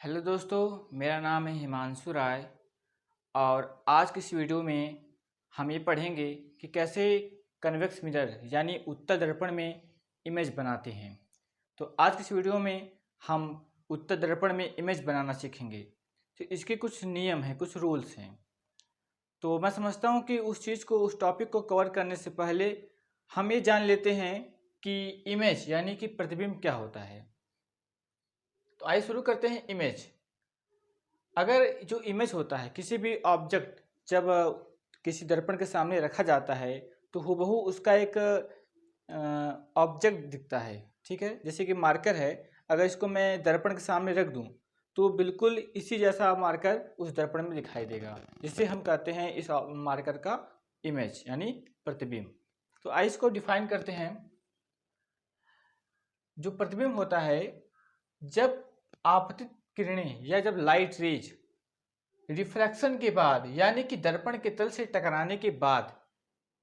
Hello दोस्तों, मेरा नाम है हिमांशु राय और आज की इस वीडियो में हम ये पढ़ेंगे कि कैसे कन्वेक्स मिरर यानी उत्तल दर्पण में इमेज बनाते हैं। तो आज की इस वीडियो में हम उत्तल दर्पण में इमेज बनाना सीखेंगे। तो इसके कुछ नियम हैं, कुछ रूल्स हैं। तो मैं समझता हूँ कि उस टॉपिक को कवर करने से पहले हम ये जान लेते हैं कि इमेज यानी कि प्रतिबिंब क्या होता है। तो आइए शुरू करते हैं। इमेज, अगर जो इमेज होता है किसी भी ऑब्जेक्ट जब किसी दर्पण के सामने रखा जाता है तो हूबहू उसका एक ऑब्जेक्ट दिखता है। ठीक है, जैसे कि मार्कर है, अगर इसको मैं दर्पण के सामने रख दूं तो बिल्कुल इसी जैसा मार्कर उस दर्पण में दिखाई देगा, जिसे हम कहते हैं इस मार्कर का इमेज यानी प्रतिबिंब। तो आइए इसको डिफाइन करते हैं। जो प्रतिबिंब होता है, जब आपतित किरणें या जब लाइट रेज रिफ्रैक्शन के बाद यानी कि दर्पण के तल से टकराने के बाद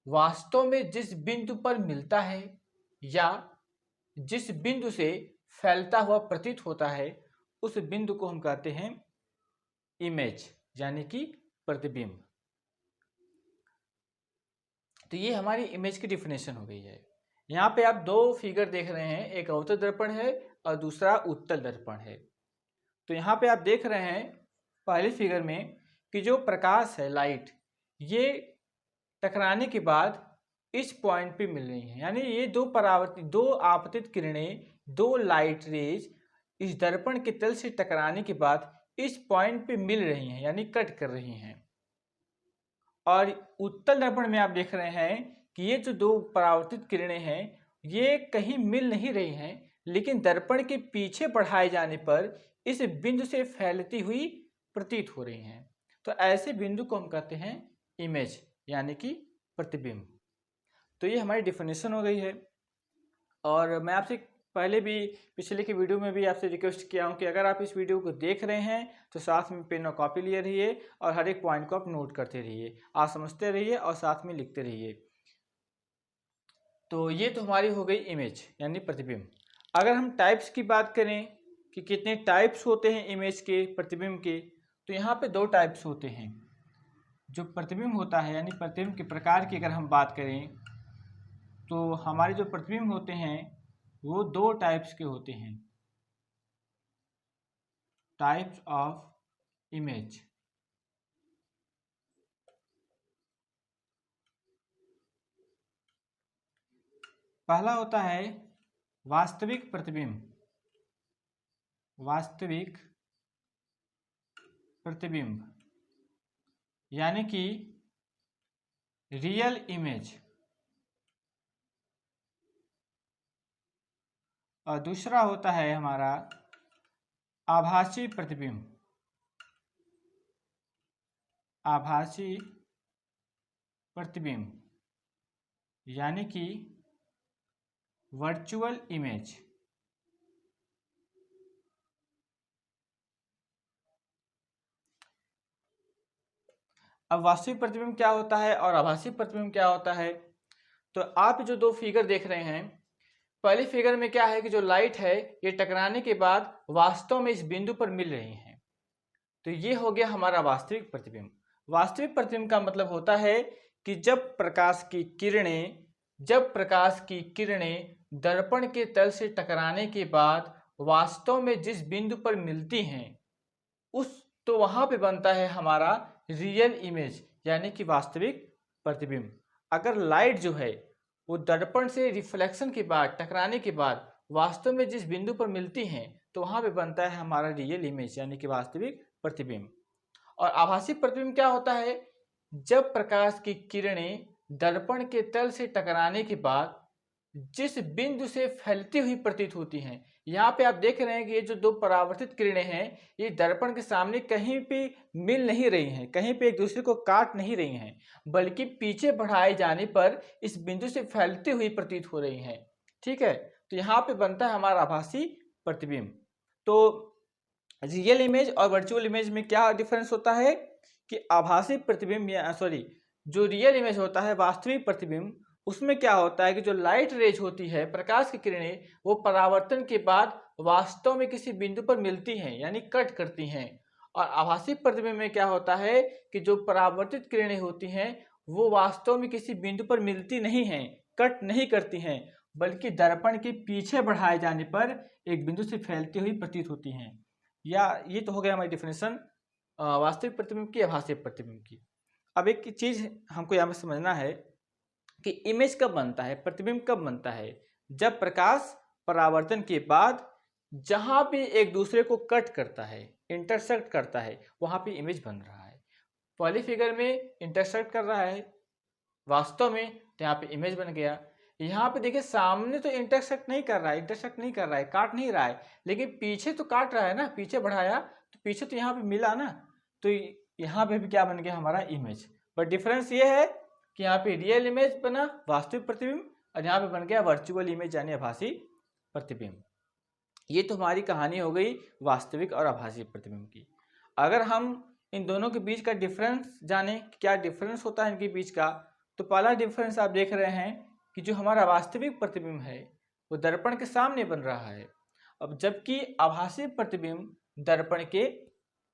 वास्तव में जिस बिंदु पर मिलता है या जिस बिंदु से फैलता हुआ प्रतीत होता है, उस बिंदु को हम कहते हैं इमेज यानी कि प्रतिबिंब। तो ये हमारी इमेज की डिफिनेशन हो गई है। यहाँ पे आप दो फिगर देख रहे हैं, एक अवतल दर्पण है और दूसरा उत्तल दर्पण है। तो यहाँ पे आप देख रहे हैं पहले फिगर में कि जो प्रकाश है, लाइट, ये टकराने के बाद इस पॉइंट पे मिल रही हैं, यानी ये दो आपतित किरणें, दो लाइट रेज इस दर्पण के तल से टकराने के बाद इस पॉइंट पे मिल रही हैं यानी कट कर रही हैं। और उत्तल दर्पण में आप देख रहे हैं कि ये जो दो परावर्तित किरणें हैं ये कहीं मिल नहीं रही हैं, लेकिन दर्पण के पीछे बढ़ाए जाने पर इस बिंदु से फैलती हुई प्रतीत हो रही हैं। तो ऐसे बिंदु को हम कहते हैं इमेज यानी कि प्रतिबिंब। तो ये हमारी डिफिनेशन हो गई है। और मैं आपसे पहले भी पिछले की वीडियो में भी आपसे रिक्वेस्ट किया हूँ कि अगर आप इस वीडियो को देख रहे हैं तो साथ में पेन और कॉपी लिए रहिए और हर एक पॉइंट को आप नोट करते रहिए, आप समझते रहिए और साथ में लिखते रहिए। तो ये तो हमारी हो गई इमेज यानी प्रतिबिंब। अगर हम टाइप्स की बात करें कि कितने टाइप्स होते हैं इमेज के, प्रतिबिंब के, तो यहाँ पे दो टाइप्स होते हैं। जो प्रतिबिंब होता है यानी प्रतिबिंब के प्रकार की अगर हम बात करें तो हमारे जो प्रतिबिंब होते हैं वो दो टाइप्स के होते हैं। Types of image. पहला होता है वास्तविक प्रतिबिंब। वास्तविक प्रतिबिंब यानी कि रियल इमेज। और दूसरा होता है हमारा आभासी प्रतिबिंब। आभासी प्रतिबिंब यानी कि वर्चुअल इमेज। अब वास्तविक प्रतिबिंब क्या होता है और आभासी प्रतिबिंब क्या होता है, तो आप जो दो फिगर देख रहे हैं, पहली फिगर में क्या है कि जो लाइट है ये टकराने के बाद वास्तव में इस बिंदु पर मिल रही हैं। तो ये हो गया हमारा वास्तविक प्रतिबिंब। वास्तविक प्रतिबिंब का मतलब होता है कि जब प्रकाश की किरणें दर्पण के तल से टकराने के बाद वास्तव में जिस बिंदु पर मिलती हैं तो वहां पे बनता है हमारा रियल इमेज यानी कि वास्तविक प्रतिबिंब। अगर लाइट जो है वो दर्पण से रिफ्लेक्शन के बाद, टकराने के बाद वास्तव में जिस बिंदु पर मिलती हैं तो वहां पे बनता है हमारा रियल इमेज यानी कि वास्तविक प्रतिबिंब। और आभासी प्रतिबिंब क्या होता है, जब प्रकाश की किरणें दर्पण के तल से टकराने के बाद जिस बिंदु से फैलती हुई प्रतीत होती हैं। यहाँ पे आप देख रहे हैं कि ये जो दो परावर्तित किरणें हैं ये दर्पण के सामने कहीं पे मिल नहीं रही हैं, कहीं पे एक दूसरे को काट नहीं रही हैं, बल्कि पीछे बढ़ाए जाने पर इस बिंदु से फैलती हुई प्रतीत हो रही हैं। ठीक है, तो यहाँ पे बनता है हमारा आभासी प्रतिबिंब। तो रियल इमेज और वर्चुअल इमेज में क्या डिफरेंस होता है कि आभासी प्रतिबिंब जो रियल इमेज होता है, वास्तविक प्रतिबिंब, उसमें क्या होता है कि जो लाइट रेज होती है, प्रकाश की किरणें, वो परावर्तन के बाद वास्तव में किसी बिंदु पर मिलती हैं, यानी कट करती हैं। और आभासी प्रतिबिंब में क्या होता है कि जो परावर्तित किरणें होती हैं वो वास्तव में किसी बिंदु पर मिलती नहीं हैं, कट नहीं करती हैं, बल्कि दर्पण के पीछे बढ़ाए जाने पर एक बिंदु से फैलती हुई प्रतीत होती हैं। या ये तो हो गया हमारी डिफिनेशन वास्तविक प्रतिबिंब की, आभासी प्रतिबिंब की। अब एक चीज हमको यहाँ में समझना है कि इमेज कब बनता है, प्रतिबिंब कब बनता है? जब प्रकाश परावर्तन के बाद जहां भी एक दूसरे को कट करता है, इंटरसेक्ट करता है, वहां पे इमेज बन रहा है। पहली फिगर में इंटरसेक्ट कर रहा है वास्तव में, तो यहाँ पे इमेज बन गया। यहाँ पे देखिए सामने तो इंटरसेक्ट नहीं कर रहा है, इंटरसेक्ट नहीं कर रहा है, काट नहीं रहा है, लेकिन पीछे तो काट रहा है ना, पीछे बढ़ाया तो पीछे तो यहाँ पे मिला ना, तो यहाँ पे भी क्या बन गया हमारा इमेज। बट डिफरेंस ये है कि यहाँ पे रियल इमेज बना, वास्तविक प्रतिबिंब, और यहाँ पे बन गया वर्चुअल इमेज यानी आभासी प्रतिबिंब। ये तो हमारी कहानी हो गई वास्तविक और आभासी प्रतिबिंब की। अगर हम इन दोनों के बीच का डिफरेंस जाने, क्या डिफरेंस होता है इनके बीच का, तो पहला डिफरेंस आप देख रहे हैं कि जो हमारा वास्तविक प्रतिबिंब है वो दर्पण के सामने बन रहा है, अब जबकि आभासी प्रतिबिंब दर्पण के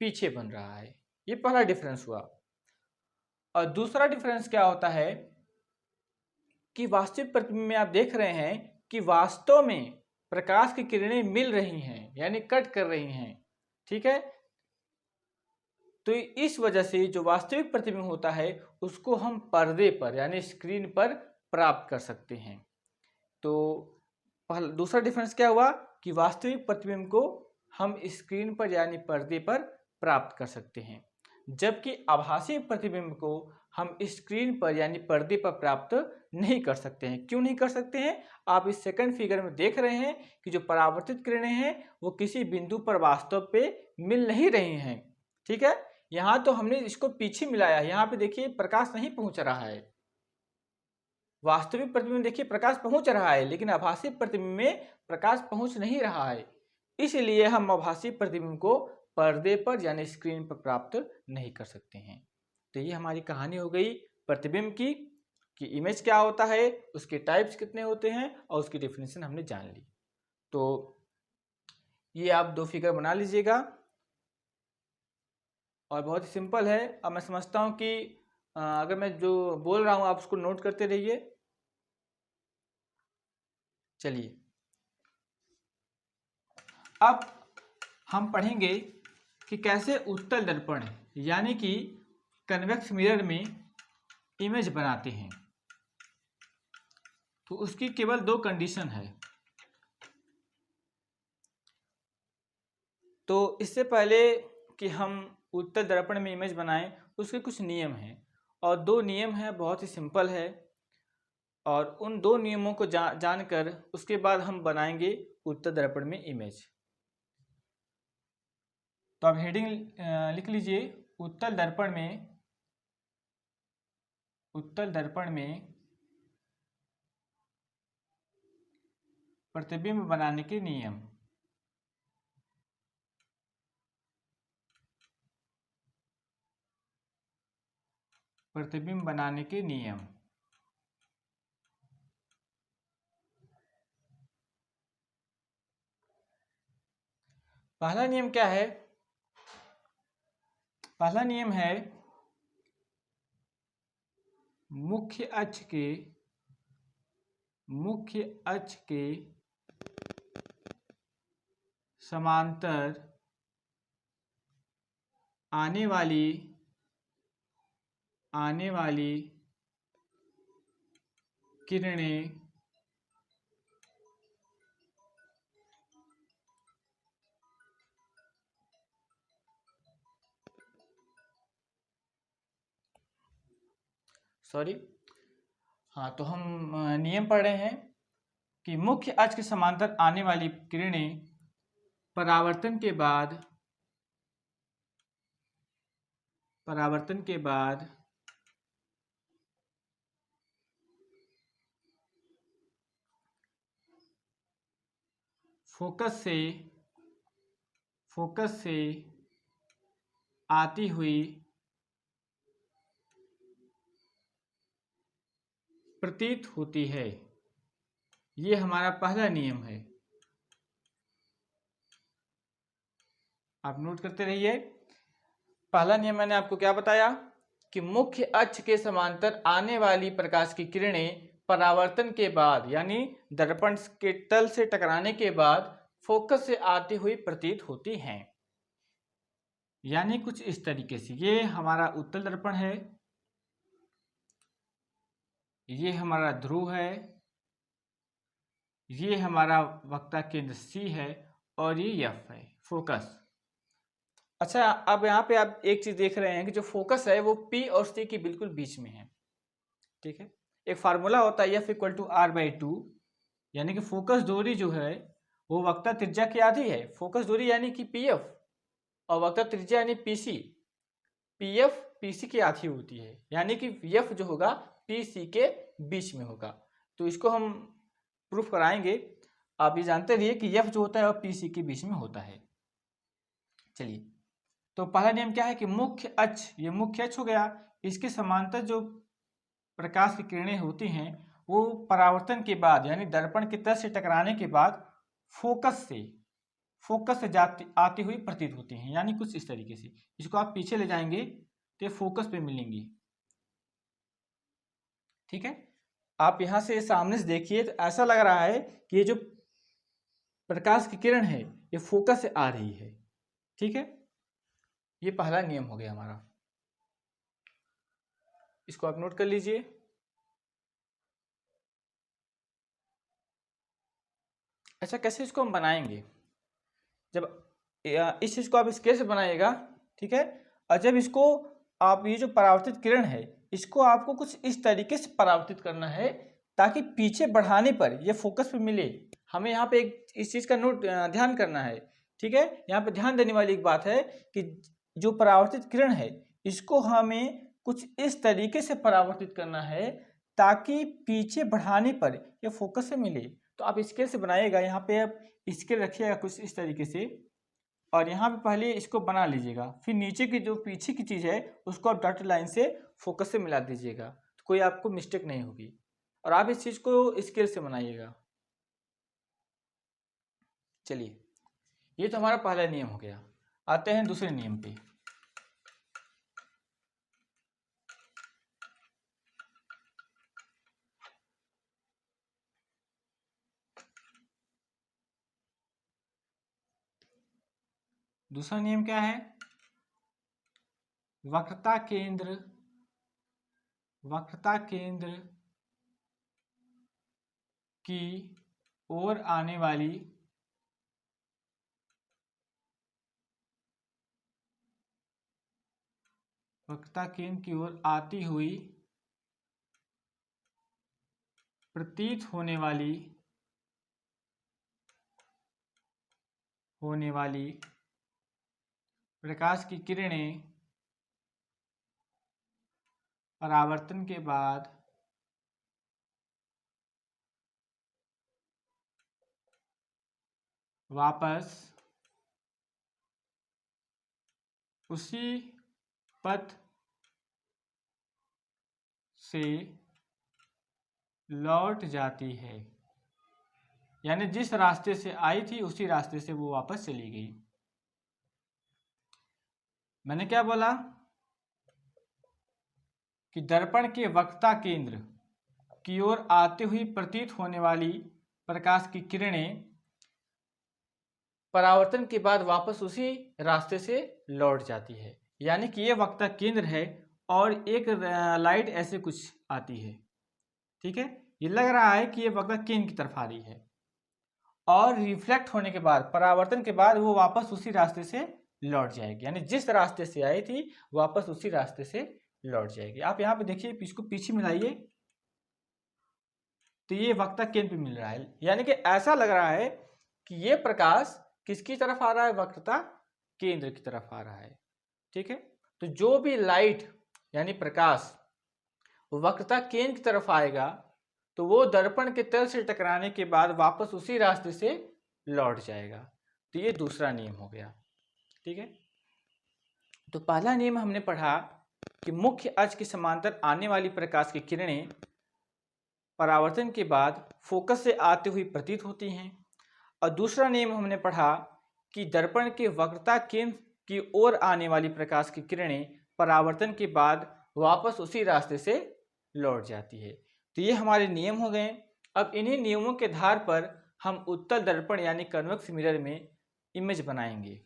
पीछे बन रहा है। ये पहला डिफरेंस हुआ। और दूसरा डिफरेंस क्या होता है कि वास्तविक प्रतिबिंब में आप देख रहे हैं कि वास्तव में प्रकाश की किरणें मिल रही हैं, यानी कट कर रही हैं, ठीक है। तो इस वजह से जो वास्तविक प्रतिबिंब होता है उसको हम पर्दे पर यानी स्क्रीन पर प्राप्त कर सकते हैं। तो पहला दूसरा डिफरेंस क्या हुआ कि वास्तविक प्रतिबिंब को हम स्क्रीन पर यानी पर्दे पर प्राप्त कर सकते हैं, जबकि आभासी प्रतिबिंब को हम स्क्रीन पर यानी पर्दे पर प्राप्त नहीं कर सकते हैं। क्यों नहीं कर सकते हैं? आप इस सेकंड फिगर में देख रहे हैं कि जो परावर्तित किरणें हैं वो किसी बिंदु पर वास्तव पे मिल नहीं रही हैं, ठीक है। यहाँ तो हमने इसको पीछे मिलाया, यहाँ पे देखिए प्रकाश नहीं पहुंच रहा है। वास्तविक प्रतिबिंब देखिए प्रकाश पहुंच रहा है, लेकिन आभासी प्रतिबिंब में प्रकाश पहुंच नहीं रहा है, इसलिए हम आभासी प्रतिबिंब को पर्दे पर यानी स्क्रीन पर प्राप्त नहीं कर सकते हैं। तो ये हमारी कहानी हो गई प्रतिबिंब की, कि इमेज क्या होता है, उसके टाइप्स कितने होते हैं और उसकी डेफिनेशन हमने जान ली। तो ये आप दो फिगर बना लीजिएगा और बहुत ही सिंपल है। अब मैं समझता हूँ कि अगर मैं जो बोल रहा हूँ आप उसको नोट करते रहिए। चलिए अब हम पढ़ेंगे कि कैसे उत्तल दर्पण यानी कि कन्वेक्स मिरर में इमेज बनाते हैं। तो उसकी केवल दो कंडीशन है। तो इससे पहले कि हम उत्तल दर्पण में इमेज बनाएं उसके कुछ नियम हैं, और दो नियम हैं, बहुत ही सिंपल है। और उन दो नियमों को जानकर उसके बाद हम बनाएंगे उत्तल दर्पण में इमेज। तो अब हेडिंग लिख लीजिए, उत्तल दर्पण में प्रतिबिंब बनाने के नियम। प्रतिबिंब बनाने के नियम। पहला नियम क्या है? पहला नियम है मुख्य अक्ष के समांतर आने वाली किरणें हाँ, तो हम नियम पढ़ रहे हैं कि मुख्य अक्ष के समांतर आने वाली किरणें परावर्तन के बाद फोकस से आती हुई प्रतीत होती है। ये हमारा पहला नियम है, आप नोट करते रहिए। पहला नियम मैंने आपको क्या बताया कि मुख्य अक्ष के समांतर आने वाली प्रकाश की किरणें परावर्तन के बाद यानी दर्पण के तल से टकराने के बाद फोकस से आती हुई प्रतीत होती हैं। यानी कुछ इस तरीके से, ये हमारा उत्तल दर्पण है, ये हमारा ध्रुव है, ये हमारा वक्ता केंद्र C है और ये F है, फोकस। अच्छा, अब यहाँ पे आप एक चीज देख रहे हैं कि जो फोकस है वो P और C के बिल्कुल बीच में है। ठीक है, एक फार्मूला होता है F = R/2, यानी कि फोकस दूरी जो है वो वक्ता त्रिज्या की आधी है। फोकस दूरी यानी कि PF और वक्ता त्रिज्या यानी PC। PF PC की आधी होती है, यानी कि F जो होगा PC के बीच में होगा। तो इसको हम प्रूफ कराएंगे। आप ये जानते रहिए कि F जो होता है वो PC के बीच में होता है। चलिए, तो पहला नियम क्या है कि मुख्य अक्ष, ये मुख्य अक्ष हो गया, इसके समांतर जो प्रकाश की किरणें होती हैं वो परावर्तन के बाद यानी दर्पण के तल से टकराने के बाद फोकस से आती हुई प्रतीत होती हैं। यानी कुछ इस तरीके से, इसको आप पीछे ले जाएंगे तो ये फोकस पे मिलेंगी। ठीक है, आप यहां से सामने से देखिए तो ऐसा लग रहा है कि ये जो प्रकाश की किरण है ये फोकस से आ रही है। ठीक है, ये पहला नियम हो गया हमारा, इसको आप नोट कर लीजिए। अच्छा, कैसे इसको हम बनाएंगे? जब इस चीज को आप स्केल से बनाइएगा, ठीक है, और जब इसको आप ये जो परावर्तित किरण है इसको आपको कुछ इस तरीके से परावर्तित करना है ताकि पीछे बढ़ाने पर ये फोकस पे मिले। हमें यहाँ पे एक इस चीज का नोट ध्यान करना है। ठीक है, यहाँ पे ध्यान देने वाली एक बात है कि जो परावर्तित किरण है इसको हमें कुछ इस तरीके से परावर्तित करना है ताकि पीछे बढ़ाने पर ये फोकस से मिले। तो आप स्केल से बनाइएगा, यहाँ पे आप स्केल रखिएगा कुछ इस तरीके से और यहाँ पे पहले इसको बना लीजिएगा, फिर नीचे की जो पीछे की चीज़ है उसको आप डॉट लाइन से फोकस से मिला दीजिएगा, तो कोई आपको मिस्टेक नहीं होगी। और आप इस चीज़ को स्केल से बनाइएगा। चलिए, ये तो हमारा पहला नियम हो गया। आते हैं दूसरे नियम पे। दूसरा नियम क्या है? वक्रता केंद्र की ओर आने वाली वक्रता केंद्र की ओर आती हुई प्रतीत होने वाली प्रकाश की किरणें परावर्तन के बाद वापस उसी पथ से लौट जाती है। यानी जिस रास्ते से आई थी उसी रास्ते से वो वापस चली गई। मैंने क्या बोला कि दर्पण के वक्रता केंद्र की ओर आते हुई प्रतीत होने वाली प्रकाश की किरणें परावर्तन के बाद वापस उसी रास्ते से लौट जाती है। यानी कि ये वक्ता केंद्र है और एक लाइट ऐसे कुछ आती है। ठीक है, ये लग रहा है कि ये वक्ता केंद्र की तरफ आ रही है और रिफ्लेक्ट होने के बाद, परावर्तन के बाद वो वापस उसी रास्ते से लौट जाएगी। यानी जिस रास्ते से आई थी वापस उसी रास्ते से लौट जाएगी। आप यहाँ पे देखिए, इसको पीछे मिलाइए तो ये वक्ता केंद्र पे मिल रहा है। यानी कि ऐसा लग रहा है कि ये प्रकाश किसकी तरफ आ रहा है? वक्रता केंद्र की तरफ आ रहा है। ठीक है, तो जो भी लाइट यानी प्रकाश वक्रता केंद्र की तरफ आएगा तो वो दर्पण के तल से टकराने के बाद वापस उसी रास्ते से लौट जाएगा। तो ये दूसरा नियम हो गया। ठीक है, तो पहला नियम हमने पढ़ा कि मुख्य अक्ष के समांतर आने वाली प्रकाश की किरणें परावर्तन के बाद फोकस से आती हुई प्रतीत होती हैं। और दूसरा नियम हमने पढ़ा कि दर्पण के वक्रता केंद्र की ओर आने वाली प्रकाश की किरणें परावर्तन के बाद वापस उसी रास्ते से लौट जाती है। तो ये हमारे नियम हो गए। अब इन्हीं नियमों के आधार पर हम उत्तल दर्पण यानी कन्वेक्स मिरर में इमेज बनाएंगे।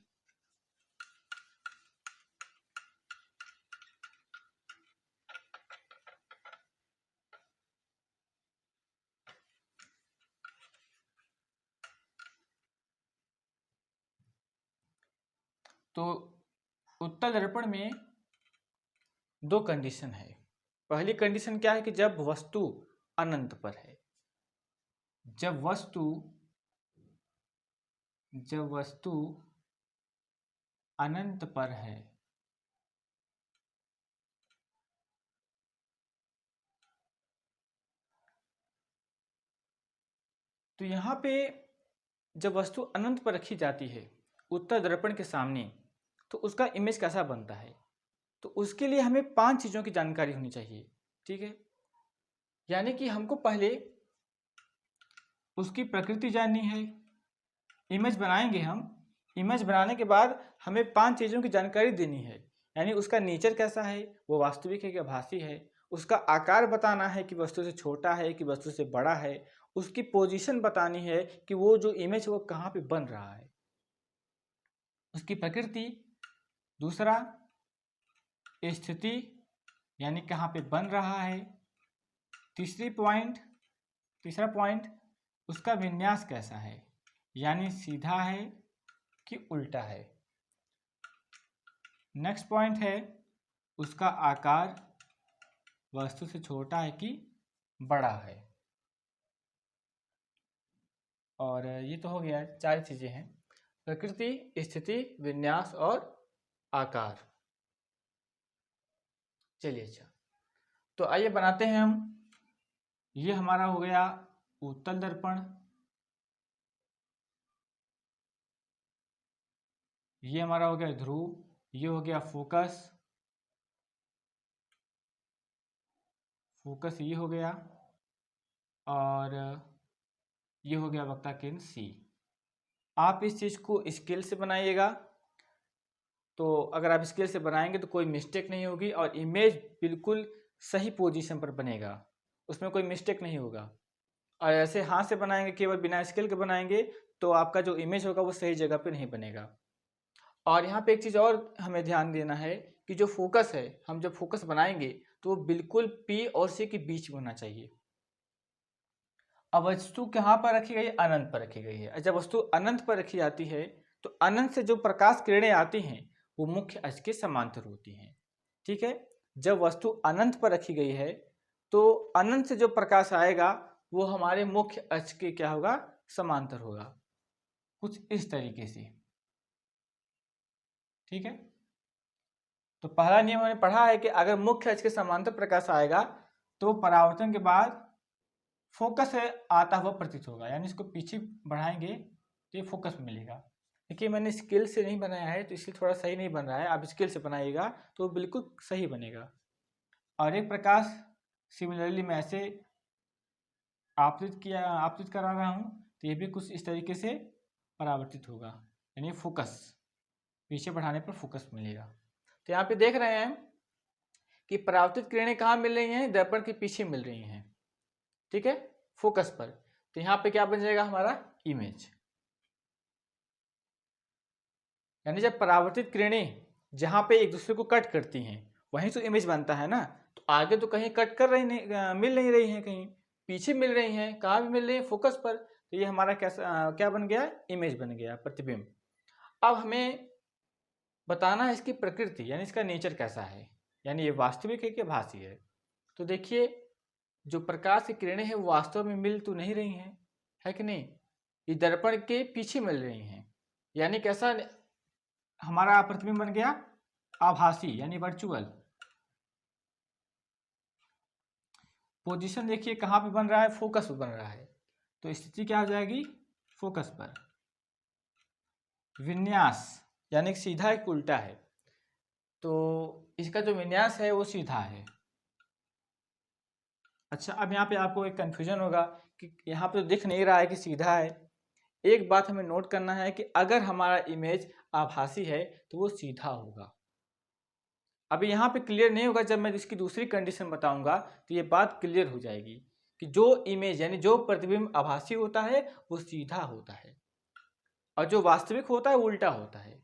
तो उत्तल दर्पण में दो कंडीशन है। पहली कंडीशन क्या है कि जब वस्तु अनंत पर है। जब वस्तु अनंत पर है तो यहाँ पे जब वस्तु अनंत पर रखी जाती है उत्तल दर्पण के सामने, तो उसका इमेज कैसा बनता है। तो उसके लिए हमें 5 चीज़ों की जानकारी होनी चाहिए। ठीक है, यानी कि हमको पहले उसकी प्रकृति जाननी है। इमेज बनाएंगे हम, इमेज बनाने के बाद हमें 5 चीज़ों की जानकारी देनी है। यानी उसका नेचर कैसा है, वो वास्तविक है कि आभासी है। उसका आकार बताना है कि वस्तु से छोटा है कि वस्तु से बड़ा है। उसकी पोजीशन बतानी है कि वो जो इमेज है वो कहाँ पे बन रहा है। उसकी प्रकृति, दूसरा स्थिति यानी कहाँ पे बन रहा है। तीसरा पॉइंट उसका विन्यास कैसा है, यानी सीधा है कि उल्टा है। नेक्स्ट पॉइंट है उसका आकार वस्तु से छोटा है कि बड़ा है। और ये तो हो गया, 4 चीज़ें हैं, प्रकृति, स्थिति, विन्यास और आकार। चलिए अच्छा, तो आइए बनाते हैं हम। ये हमारा हो गया उत्तल दर्पण, ये हमारा हो गया ध्रुव, ये हो गया फोकस ये हो गया, और ये हो गया वक्ता केंद्र सी। आप इस चीज़ को स्केल से बनाइएगा, तो अगर आप स्केल से बनाएंगे तो कोई मिस्टेक नहीं होगी और इमेज बिल्कुल सही पोजीशन पर बनेगा, उसमें कोई मिस्टेक नहीं होगा। और ऐसे हाथ से बनाएंगे, केवल बिना स्केल के बनाएंगे, तो आपका जो इमेज होगा वो सही जगह पे नहीं बनेगा। और यहाँ पे एक चीज़ और हमें ध्यान देना है कि जो फोकस है, हम जब फोकस बनाएंगे तो वो बिल्कुल P और C के बीच में होना चाहिए। अब वस्तु कहाँ पर रखी गई है, अनंत पर रखी गई है। जब वस्तु अनंत पर रखी जाती है तो अनंत से जो प्रकाश किरणें आती हैं वो मुख्य अक्ष के समांतर होती हैं। ठीक है, जब वस्तु अनंत पर रखी गई है तो अनंत से जो प्रकाश आएगा वो हमारे मुख्य अक्ष के क्या होगा, समांतर होगा, कुछ इस तरीके से। ठीक है, तो पहला नियम हमने पढ़ा है कि अगर मुख्य अक्ष के समांतर प्रकाश आएगा तो परावर्तन के बाद फोकस से आता हुआ प्रतीत होगा, यानी इसको पीछे बढ़ाएंगे तो ये फोकस मिलेगा। देखिए मैंने स्केल से नहीं बनाया है तो इसलिए थोड़ा सही नहीं बन रहा है, आप स्केल से बनाइएगा तो बिल्कुल सही बनेगा। और एक प्रकाश सिमिलरली मैं ऐसे आपतित करा रहा हूँ तो ये भी कुछ इस तरीके से परावर्तित होगा, यानी फोकस पीछे बढ़ाने पर फोकस मिलेगा। तो यहाँ पे देख रहे हैं कि परावर्तित किरणें कहाँ मिल रही हैं, दर्पण के पीछे मिल रही हैं। ठीक है, फोकस पर। तो यहाँ पे क्या बन जाएगा हमारा इमेज, यानी जब परावर्तित किरणें जहाँ पे एक दूसरे को कट करती हैं वहीं तो इमेज बनता है ना। तो आगे तो कहीं कट कर रही नहीं, मिल नहीं रही हैं, कहीं पीछे मिल रही हैं, कहाँ भी मिल रही है, फोकस पर। तो ये हमारा कैसा क्या बन गया, इमेज बन गया, प्रतिबिंब। अब हमें बताना है इसकी प्रकृति, यानी इसका नेचर कैसा है, यानी ये वास्तविक है कि आभासी है। तो देखिए जो प्रकाश की किरणें हैं वो वास्तव में मिल तो नहीं रही हैं, है कि नहीं, ये दर्पण के पीछे मिल रही हैं। यानी कैसा हमारा प्रतिबिंब बन गया, आभासी यानी वर्चुअल। पोजीशन देखिए कहाँ पे बन रहा है, फोकस पे बन रहा है, तो स्थिति क्या हो जाएगी, फोकस पर। विन्यास यानी सीधा एक उल्टा है, तो इसका जो विन्यास है वो सीधा है। अच्छा, अब यहाँ पे आपको एक कन्फ्यूजन होगा कि यहाँ पे तो दिख नहीं रहा है कि सीधा है। एक बात हमें नोट करना है कि अगर हमारा इमेज आभासी है तो वो सीधा होगा। अभी यहाँ पे क्लियर नहीं होगा, जब मैं इसकी दूसरी कंडीशन बताऊंगा तो ये बात क्लियर हो जाएगी कि जो इमेज यानी जो प्रतिबिंब आभासी होता है वो सीधा होता है और जो वास्तविक होता है वो उल्टा होता है।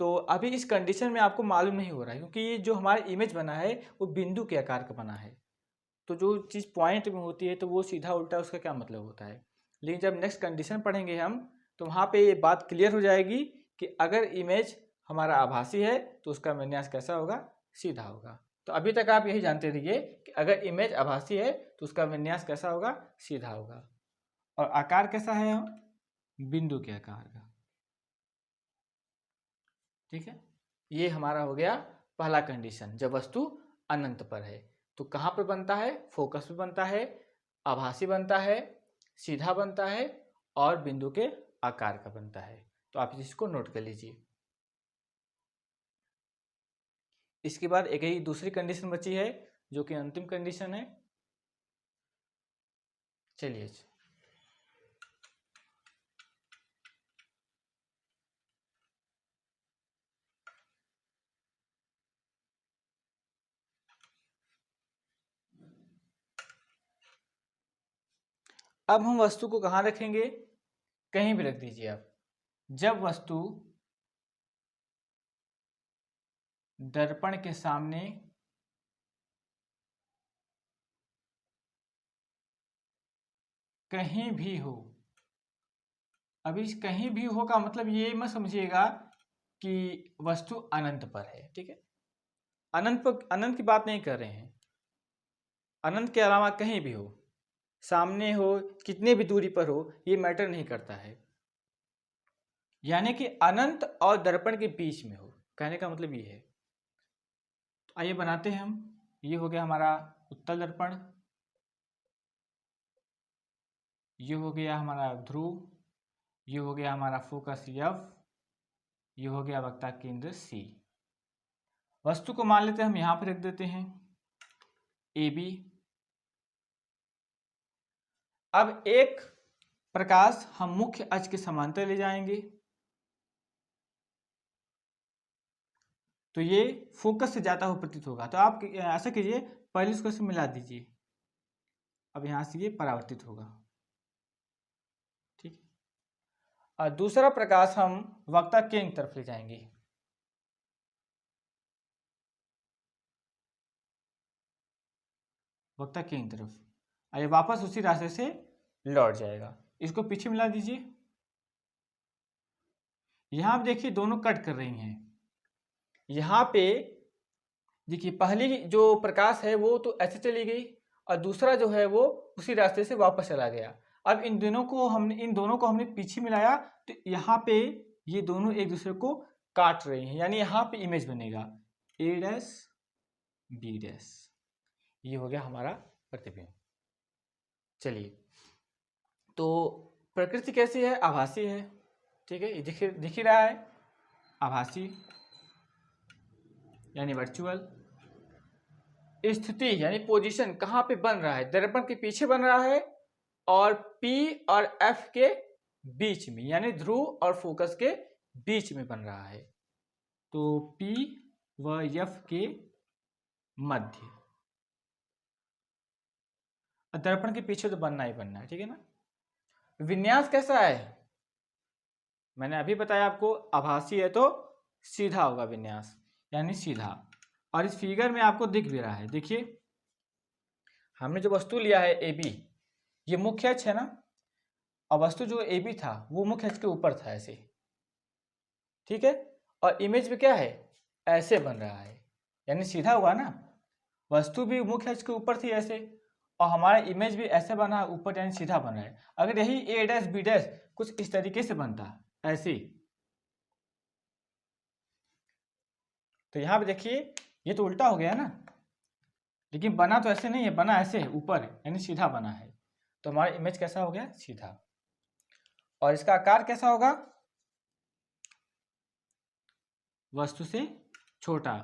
तो अभी इस कंडीशन में आपको मालूम नहीं हो रहा है क्योंकि ये जो हमारा इमेज बना है वो बिंदु के आकार का बना है। तो जो चीज़ पॉइंट में होती है तो वो सीधा उल्टा उसका क्या मतलब होता है। लेकिन जब नेक्स्ट कंडीशन पढ़ेंगे हम तो वहाँ पे ये बात क्लियर हो जाएगी कि अगर इमेज हमारा आभासी है तो उसका विन्यास कैसा होगा, सीधा होगा। तो अभी तक आप यही जानते रहिए कि अगर इमेज आभासी है तो उसका विन्यास कैसा होगा, सीधा होगा। और आकार कैसा है, बिंदु के आकार का। ठीक है, ये हमारा हो गया पहला कंडीशन जब वस्तु अनंत पर है। तो कहाँ पर बनता है, फोकस पे बनता है, आभासी बनता है, सीधा बनता है और बिंदु के आकार का बनता है। तो आप इसको नोट कर लीजिए। इसके बाद एक ही दूसरी कंडीशन बची है जो कि अंतिम कंडीशन है। चलिए, अब हम वस्तु को कहाँ रखेंगे, कहीं भी रख दीजिए आप। जब वस्तु दर्पण के सामने कहीं भी हो। अभी इस कहीं भी हो का मतलब ये मत समझिएगा कि वस्तु अनंत पर है। ठीक है, अनंत की बात नहीं कर रहे हैं। अनंत के अलावा कहीं भी हो, सामने हो, कितने भी दूरी पर हो, ये मैटर नहीं करता है। यानी कि अनंत और दर्पण के बीच में हो, कहने का मतलब ये है। तो आइए बनाते हैं हम। ये हो गया हमारा उत्तल दर्पण, ये हो गया हमारा ध्रुव, ये हो गया हमारा फोकस F, ये हो गया वक्ता केंद्र C। वस्तु को मान लेते हैं हम यहां पर रख देते हैं AB। अब एक प्रकाश हम मुख्य अक्ष के समांतर ले जाएंगे तो ये फोकस से जाता हुआ प्रतीत होगा। तो आप ऐसा कीजिए, पहले इसको से मिला दीजिए। अब यहां से ये परावर्तित होगा। ठीक है, और दूसरा प्रकाश हम वक्ता केंद्र की तरफ ले जाएंगे। वक्ता केंद्र तरफ, और ये वापस उसी रास्ते से लौट जाएगा। इसको पीछे मिला दीजिए। यहां आप देखिए दोनों कट कर रही हैं। यहाँ पे देखिए पहली जो प्रकाश है वो तो ऐसे चली गई और दूसरा जो है वो उसी रास्ते से वापस चला गया। अब इन दोनों को हमने पीछे मिलाया तो यहाँ पे ये दोनों एक दूसरे को काट रहे हैं, यानी यहाँ पे इमेज बनेगा A डैश B डैश। ये हो गया हमारा प्रतिबिंब। चलिए, तो प्रकृति कैसी है, आभासी है। ठीक है, ये दिख ही रहा है, आभासी यानी वर्चुअल। स्थिति यानी पोजीशन कहाँ पे बन रहा है, दर्पण के पीछे बन रहा है और P और F के बीच में, यानी ध्रुव और फोकस के बीच में बन रहा है। तो P व F के मध्य। दर्पण के पीछे तो बनना ही बनना है। ठीक है ना। विन्यास कैसा है, मैंने अभी बताया आपको, आभासी है तो सीधा होगा विन्यास, यानी सीधा। और इस फिगर में आपको दिख भी रहा है, देखिए हमने जो वस्तु लिया है AB, ये मुख्य अक्ष है ना, और वस्तु जो AB था वो मुख्य अक्ष के ऊपर था ऐसे। ठीक है, और इमेज में क्या है, ऐसे बन रहा है, यानी सीधा हुआ ना। वस्तु भी मुख्य अक्ष के ऊपर थी ऐसे, और हमारा इमेज भी ऐसे बना है ऊपर, यानी सीधा बन रहा है। अगर यही A डैश B डैश कुछ इस तरीके से बनता ऐसे, तो यहाँ पे देखिए ये तो उल्टा हो गया ना, लेकिन बना तो ऐसे नहीं है, बना ऐसे ऊपर, यानी सीधा बना है। तो हमारा इमेज कैसा हो गया, सीधा। और इसका आकार कैसा होगा, वस्तु से छोटा।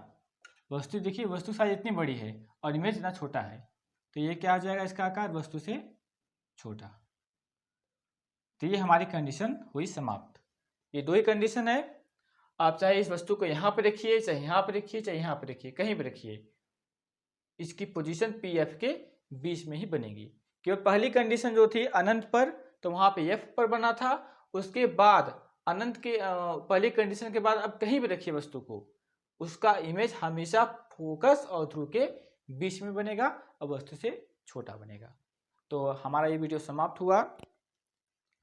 वस्तु देखिए, वस्तु साइज इतनी बड़ी है और इमेज इतना छोटा है, तो ये क्या हो जाएगा, इसका आकार वस्तु से छोटा। तो ये हमारी कंडीशन हुई समाप्त। ये दो ही कंडीशन है, आप चाहे इस वस्तु को यहाँ पे रखिए, चाहे यहाँ पे रखिए, चाहे यहाँ पे रखिए, कहीं भी रखिए, इसकी पोजीशन पी एफ के बीच में ही बनेगी। केवल पहली कंडीशन जो थी अनंत पर, तो वहां पे एफ पर बना था। उसके बाद अनंत के पहली कंडीशन के बाद अब कहीं भी रखिए वस्तु को, उसका इमेज हमेशा फोकस और ध्रुव के बीच में बनेगा और वस्तु से छोटा बनेगा। तो हमारा ये वीडियो समाप्त हुआ।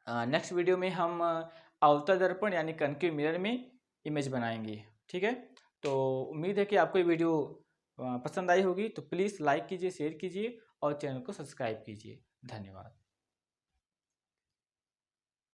नेक्स्ट वीडियो में हम अवतल दर्पण यानी कनकेव मिरर में इमेज बनाएंगे। ठीक है, तो उम्मीद है कि आपको ये वीडियो पसंद आई होगी। तो प्लीज़ लाइक कीजिए, शेयर कीजिए और चैनल को सब्सक्राइब कीजिए। धन्यवाद।